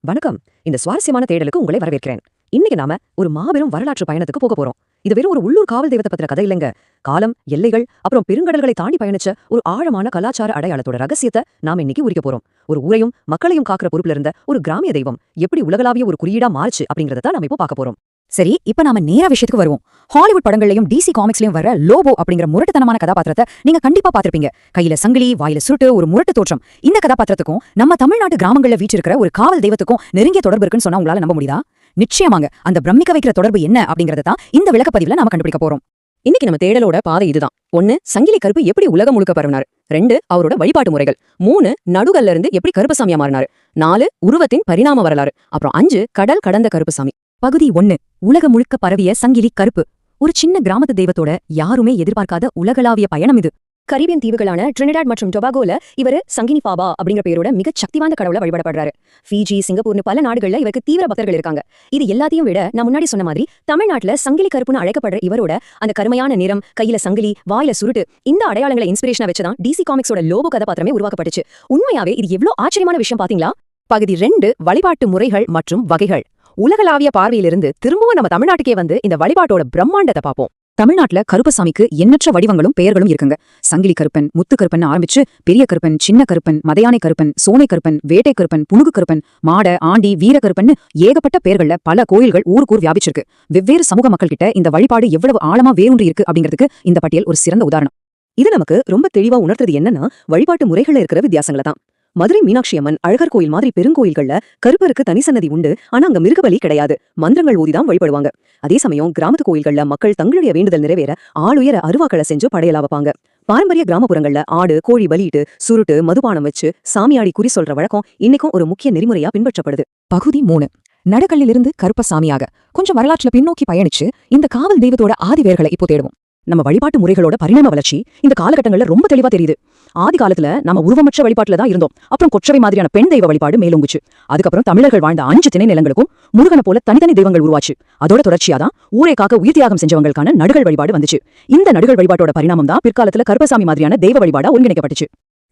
வணக்கம். இந்த சுவாரஸ்யமான தேடலுக்கு உங்களை வரவேற்கிறேன். இன்னைக்கு நாம ஒரு மாபெரும் வரலாற்று பயணத்துக்கு போக போறோம். இது வெறும் ஒரு உள்ளூர் காவல் தெய்வத்தை பத்திர கதை இல்லைங்க. காலம், எல்லைகள், அப்புறம் பெருங்கடல்களை தாண்டி பயணிச்ச ஒரு ஆழமான கலாச்சார அடையாளத்தோட ரகசியத்தை நாம இன்னைக்கு உரிக்க போறோம். ஒரு ஊரையும் மக்களையும் காக்கிற பொறுப்புல இருந்த ஒரு கிராமிய தெய்வம் எப்படி உலகளாவிய ஒரு குறியீடா மாறுச்சு அப்படிங்கறத நாம இப்போ பார்க்க போறோம். சரி, இப்ப நாம நேரா விஷயத்துக்கு வருவோம். ஹாலிவுட் படங்கள்லயும் டிசி காமிக்ஸ்லயும் வர லோபோ அப்படிங்கிற முரட்டுத்தனமான கதாபாத்திரத்தை நீங்க கண்டிப்பா பாத்திருப்பீங்க. கையில சங்கிலி, வாயில சுருட்டு, ஒரு முரட்டு தோற்றம். இந்த கதாபாத்திரத்துக்கும் நம்ம தமிழ்நாட்டு கிராமங்கள்ல வீற்றிருக்கிற ஒரு காவல் தெய்வத்துக்கும் நெருங்கிய தொடர்பு இருக்குன்னு சொன்னா உங்களால நம்ப முடியுதா? நிச்சயமாங்க. அந்த பிரமிக்க வைக்கிற தொடர்பு என்ன அப்படிங்கறத தான் இந்த விளக்கப்பதிவுல நாம கண்டுபிடிக்க போறோம். இன்னைக்கு நம்ம தேடலோட பாதை இதுதான். 1, சங்கிலி கருப்பு எப்படி உலகம் முழுக்க பரவினார். 2, அவரோட வழிபாட்டு முறைகள். 3, நடுகல்ல இருந்து எப்படி கருப்பசாமியா மாறினாரு. 4, உருவத்தின் பரிணாம வரலாறு. அப்புறம் 5, கடல் கடந்த கருப்பசாமி. பகுதி 1, உலகம் முழுக்க பரவிய சங்கிலி கருப்பு. ஒரு சின்ன கிராமத்து தெய்வத்தோட யாருமே எதிர்பார்க்காத உலகளாவிய பயணம் இது. கரீபியன் தீவுகளான ட்ரினிடாட் மற்றும் டொபாகோல இவர் சங்கினி பாபா அப்படிங்கிற பேரோட மிகச் சக்தி வாய்ந்த கடவுளை வழிபடப்படுறாரு. ஃபிஜி, சிங்கப்பூர்னு பல நாடுகள்ல இவருக்கு தீவிர பக்தர்கள் இருக்காங்க. இது எல்லாத்தையும் விட நான் முன்னாடி சொன்ன மாதிரி தமிழ்நாட்டுல சங்கிலி கருப்புன்னு அழைக்கப்படுற இவரோட அந்த கருமையான நிறம், கையில சங்கிலி, வாயில சுருட்டு, இந்த அடையாளங்களை இன்ஸ்பிரேஷனா வச்சுதான் டிசி காமிக்ஸோட லோபோ கதாபாத்திரமே உருவாக்கப்பட்டுச்சு. உண்மையாவே இது எவ்வளவு ஆச்சரியமான விஷயம் பாத்தீங்களா? பகுதி 2, வழிபாட்டு முறைகள் மற்றும் வகைகள். உலகளாவிய பார்வையிலிருந்து திரும்பவும் நம்ம தமிழ்நாட்டுக்கே வந்து இந்த வழிபாட்டோட பிரம்மாண்டத்தை பார்ப்போம். தமிழ்நாட்டுல கருப்பசாமிக்கு எண்ணற்ற வடிவங்களும் பெயர்களும் இருக்குங்க. சங்கிலி கருப்பன், முத்து கருப்பன் ஆரம்பிச்சு பெரிய கருப்பன், சின்ன கருப்பன், மதையானை கருப்பன், சோனை கருப்பன், வேட்டை கருப்பன், புனுகு கருப்பன், மாட, ஆண்டி, வீர கருப்பன், ஏகப்பட்ட பெயர்கள்ல பல கோயில்கள் ஊருக்கூர் வியாபிச்சிருக்கு. வெவ்வேறு சமூக மக்கள் கிட்ட இந்த வழிபாடு எவ்வளவு ஆழமா வேரூன்றி இருக்கு அப்படிங்கிறதுக்கு இந்த பட்டியல் ஒரு சிறந்த உதாரணம். இது நமக்கு ரொம்ப தெளிவா உணர்த்துறது என்னன்னா, வழிபாட்டு முறைகள்ல இருக்கிற வித்தியாசங்களை தான். மதுரை மீனாட்சி அம்மன், அழகர் கோயில் மாதிரி பெருங்கோயில்கள்ல கருப்பருக்கு தனி சன்னதி உண்டு. ஆனா அங்க மிருகபலி கிடையாது. மந்திரங்கள் ஊதிதான் வழிபடுவாங்க. அதே சமயம் கிராமத்து கோயில்கள்ல மக்கள் தங்களுடைய வேண்டுதல் நிறைவேற ஆளுயர அருவாக்களை செஞ்சு படையலா வைப்பாங்க. பாரம்பரிய கிராமப்புறங்கள்ல ஆடு, கோழி பலியிட்டு சுருட்டு, மதுபானம் வச்சு சாமியாடி குறி சொல்ற வழக்கம் இன்னைக்கும் ஒரு முக்கிய நெறிமுறையா பின்பற்றப்படுது. பகுதி 3, நடுகல்லிலிருந்து கருப்பசாமியாக. கொஞ்சம் வரலாற்றுல பின்னோக்கி பயணிச்சு இந்த காவல் தெய்வத்தோட ஆதி வேர்களை இப்போ தேடுவோம். நம்ம வழிபாட்டு முறைகளோட பரிணாம வளர்ச்சி இந்த காலகட்டங்கள்ல ரொம்ப தெளிவா தெரியுது. ஆதி காலத்துல நம்ம உருவமற்ற வழிபாட்டுல தான் இருந்தோம். அப்புறம் கொற்றவை மாதிரியான பெண் தெய்வ வழிபாடு மேலோங்குச்சு. அதுக்கப்புறம் தமிழர்கள் வாழ்ந்த 5 திணை நிலங்களுக்கும் முருகனை போல தனித்தனி தெய்வங்கள் உருவாச்சு. அதோட தொடர்ச்சியாதான் ஊரை காக்க உயிர் தியாகம் செஞ்சவங்களுக்கான நடுகள் வழிபாடு வந்துச்சு. இந்த நடுகள் வழிபாட்டோட பரிணாமம் தான் பிற்காலத்துல கருப்பசாமி மாதிரியான தெய்வ வழிபாடா ஒருங்கிணைக்கப்பட்டுச்சு.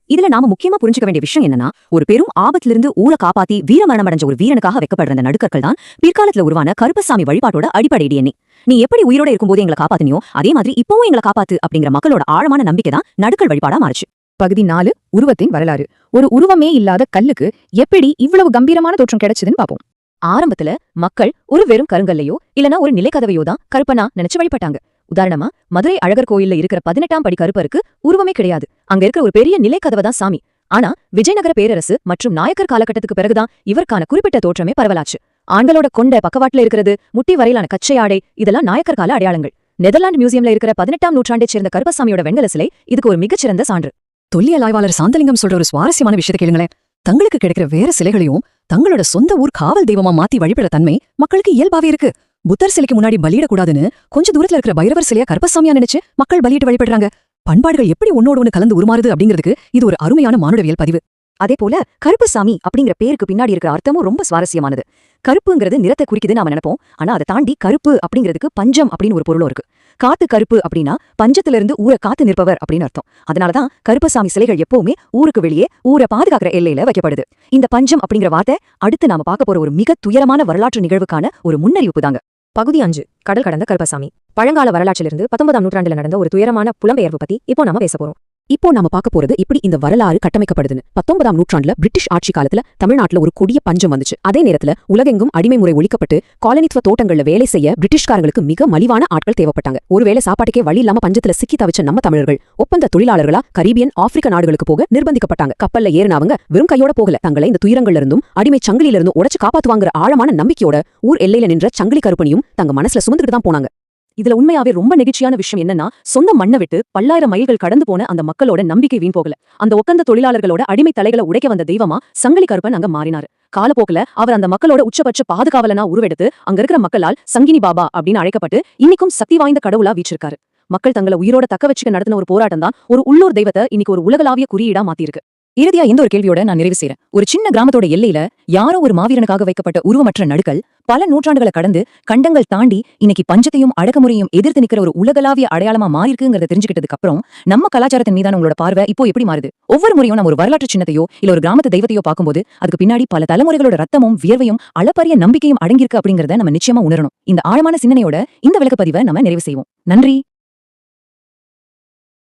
இதுல நாம முக்கியமா புரிஞ்சுக்க வேண்டிய விஷயம் என்னன்னா, ஒரு பெரும் ஆபத்திலிருந்து ஊரை காப்பாத்தி வீரமரணம் அடைஞ்ச ஒரு வீரனுக்காக வைக்கப்படுற அந்த நடுக்கற்கள் தான் பிற்காலத்துல உருவான கருப்பசாமி வழிபாட்டோட அடிப்படை DNA. நீ எப்படி உயிரோட இருக்கும்போது எங்களை காப்பாத்தினியோ அதே மாதிரி இப்பவும் எங்களை காப்பாத்து அப்படிங்கிற மக்களோட ஆழமான நம்பிக்கை தான் நடுக்கள் வழிபாடா மாறுச்சு. பகுதி 4, உருவத்தின் வரலாறு. ஒரு உருவமே இல்லாத கல்லுக்கு எப்படி இவ்வளவு கம்பீரமான தோற்றம் கிடைச்சதுன்னு பாப்போம். ஆரம்பத்துல மக்கள் ஒரு வெறும் கருங்கல்லையோ இல்லனா ஒரு நிலைக்கதவையோ தான் கருப்பனா நினைச்சு வழிபட்டாங்க. உதாரணமா மதுரை அழகர் கோயில்ல இருக்கிற 18ஆம் படி கருப்பருக்கு உருவமே கிடையாது. அங்க இருக்கிற ஒரு பெரிய நிலைக்கதவை தான் சாமி. ஆனா விஜயநகர பேரரசு மற்றும் நாயக்கர் காலகட்டத்துக்கு பிறகுதான் இவருக்கான குறிப்பிட்ட தோற்றமே பரவலாச்சு. ஆண்களோட கொண்ட பக்கவாட்டுல இருக்கிறது, முட்டி வரையிலான கச்சை ஆடை, இதெல்லாம் நாயக்கர் கால அடையாளங்கள். நெதர்லாந்து மியூசியம்ல இருக்கிற 18ஆம் நூற்றாண்டைச் சேர்ந்த கருப்பசாமியோட வெண்கல சிலை இதுக்கு ஒரு மிகச்சிறந்த சான்று. தொல்லியல் ஆய்வாளர் சாந்தலிங்கம் சொல்ற ஒரு சுவாரஸ்யமான விஷயத்தை கேளுங்களேன். தங்களுக்கு கிடைக்கிற வேற சிலைகளையும் தங்களோட சொந்த ஊர் காவல் தெய்வமா மாத்தி வழிபட தன்மை மக்களுக்கு இயல்பாவே இருக்கு. புத்தர் சிலைக்கு முன்னாடி பலியிடக்கூடாதுன்னு கொஞ்ச தூரத்துல இருக்கிற பைரவர் சிலையா கருப்பசாமியா நினைச்சு மக்கள் பலியிட்டு வழிபடுறாங்க. பண்பாடுகள் எப்படி ஒன்னோடு ஒண்ணு கலந்து உருமாறுது அப்படிங்கிறதுக்கு இது ஒரு அருமையான மானுடவியல் பதிவு. அதே போல கருப்பசாமி அப்படிங்கிற பேருக்கு பின்னாடி இருக்கிற அர்த்தமும் ரொம்ப சுவாரஸ்யமானது. கருப்புங்கிறது நிறத்தை குறிக்குது நாம நினைப்போம். ஆனா அதை தாண்டி கருப்பு அப்படிங்கிறதுக்கு பஞ்சம் அப்படின்னு ஒரு பொருளும் இருக்கு. காத்து கருப்பு அப்படின்னா பஞ்சத்துல இருந்து ஊரை காத்து நிற்பவர் அப்படின்னு அர்த்தம். அதனாலதான் கருப்பசாமி சிலைகள் எப்பவுமே ஊருக்கு வெளியே ஊரை பாதுகாக்கிற எல்லையில வைக்கப்படுது. இந்த பஞ்சம் அப்படிங்கிற வார்த்தை அடுத்து நாம பார்க்க போற ஒரு மிக துயரமான வரலாற்று நிகழ்வுக்கான ஒரு முன்னறிவிப்பு தாங்க. பகுதி 5, கடல் கடந்த கருப்பசாமி. பழங்கால வரலாற்றிலிருந்து 19ஆம் நூற்றாண்டுல நடந்த ஒரு துயரமான புலம்பெயர்வு பத்தி இப்போ நாம பேச போறோம். இப்போ நாம பார்க்க போறது இப்படி இந்த வரலாறு கட்டமைக்கப்படுதுன்னு. 19ஆம் நூற்றாண்டுல பிரிட்டிஷ் ஆட்சி காலத்துல தமிழ்நாட்டுல ஒரு கொடிய பஞ்சம் வந்துச்சு. அதே நேரத்துல உலகெங்கும் அடிமை முறை ஒழிக்கப்பட்டு காலனித்துவ தோட்டங்கள்ல வேலை செய்ய பிரிட்டிஷ்காரங்களுக்கு மிக மலிவான ஆட்கள் தேவைப்பட்டாங்க. ஒருவேளை சாப்பாட்டுக்கே வழி இல்லாம பஞ்சத்துல சிக்கி தவிச்ச நம்ம தமிழர்கள் ஒப்பந்த தொழிலாளர்களா கரீபியன், ஆப்பிரிக்க நாடுகளுக்கு போக நிர்பந்திக்கப்பட்டாங்க. கப்பல்ல ஏறினவங்க வெறும் கையோட போகல. தங்களை இந்த துயரங்கள்ல இருந்தும் அடிமை சங்கிலியில இருந்தும் உடைச்சு காப்பாத்துவாங்கிற ஆழமான நம்பிக்கையோட ஊர் எல்லையில நின்ற சங்கிலி கருப்பனையும் தங்க மனசுல சுமந்துட்டு தான் போனாங்க. இதுல உண்மையாவே ரொம்ப நெகிழ்ச்சியான விஷயம் என்னன்னா, சொந்த மண்ணை விட்டு பல்லாயிரம் மைல்கள் கடந்து போன அந்த மக்களோட நம்பிக்கை வீண் போகல. அந்த ஒப்பந்த தொழிலாளர்களோட அடிமை தலைகளை உடைக்க வந்த தெய்வமா சங்கிலி கருப்பன் அங்க மாறினாரு. காலப்போக்குல அவர் அந்த மக்களோட உச்சபட்ச பாதுகாவலனா உருவெடுத்து அங்க இருக்கிற மக்களால் சங்கினி பாபா அப்படின்னு அழைக்கப்பட்டு இன்னைக்கும் சக்தி வாய்ந்த கடவுளா வீற்றிருக்காரு. மக்கள் தங்களை உயிரோட தக்க வச்சுக்க நடத்தின ஒரு போராட்டம் தான் ஒரு உள்ளூர் தெய்வத்தை இன்னைக்கு ஒரு உலகளாவிய குறியீடா மாத்திருக்கு. இறுதியா இந்த ஒரு கேள்வியோட நான் நிறைவு செய்றேன். ஒரு சின்ன கிராமத்தோட எல்லையில யாரோ ஒரு மாவீரனுக்காக வைக்கப்பட்ட உருவமற்ற நடுக்கல் பல நூற்றாண்டுகளை கடந்து கண்டங்கள் தாண்டி இன்னைக்கு பஞ்சத்தையும் அடக்குமுறையும் எதிர்த்து நிக்கிற ஒரு உலகளாவிய அடையாளமா மாறிருக்குங்கிறத தெரிஞ்சுக்கிட்டதுக்கு அப்புறம் நம்ம கலாச்சாரத்தின் மீதான உங்களோட பார்வை இப்போ எப்படி மாறுது? ஒவ்வொரு முறையும் நம்ம ஒரு வரலாற்று சின்னத்தையோ இல்ல ஒரு கிராமத்து தெய்வத்தையோ பார்க்கும்போது அதுக்கு பின்னாடி பல தலைமுறைகளோட ரத்தமும் வியர்வையும் அளப்பரிய நம்பிக்கையும் அடங்கியிருக்கு அப்படிங்கறத நம்ம நிச்சயமா உணரணும். இந்த ஆழமான சிந்தனையோட இந்த விளக்கப்பதிவை நம்ம நிறைவு செய்வோம். நன்றி.